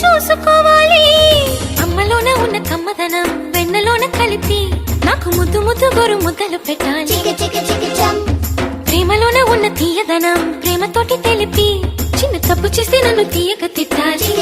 చూసుకోవాలి. అమ్మలోన ఉన్న కమ్మదనం వెన్నలోన కలిపి నాకు ముద్దు ముద్దు గోరు ముద్దలు పెట్టాలి. ప్రేమలోన ఉన్న తీయదనం ప్రేమతోటి తెలిపి చిన్న తప్పు చేసి నన్ను తీయక తిట్టాలి.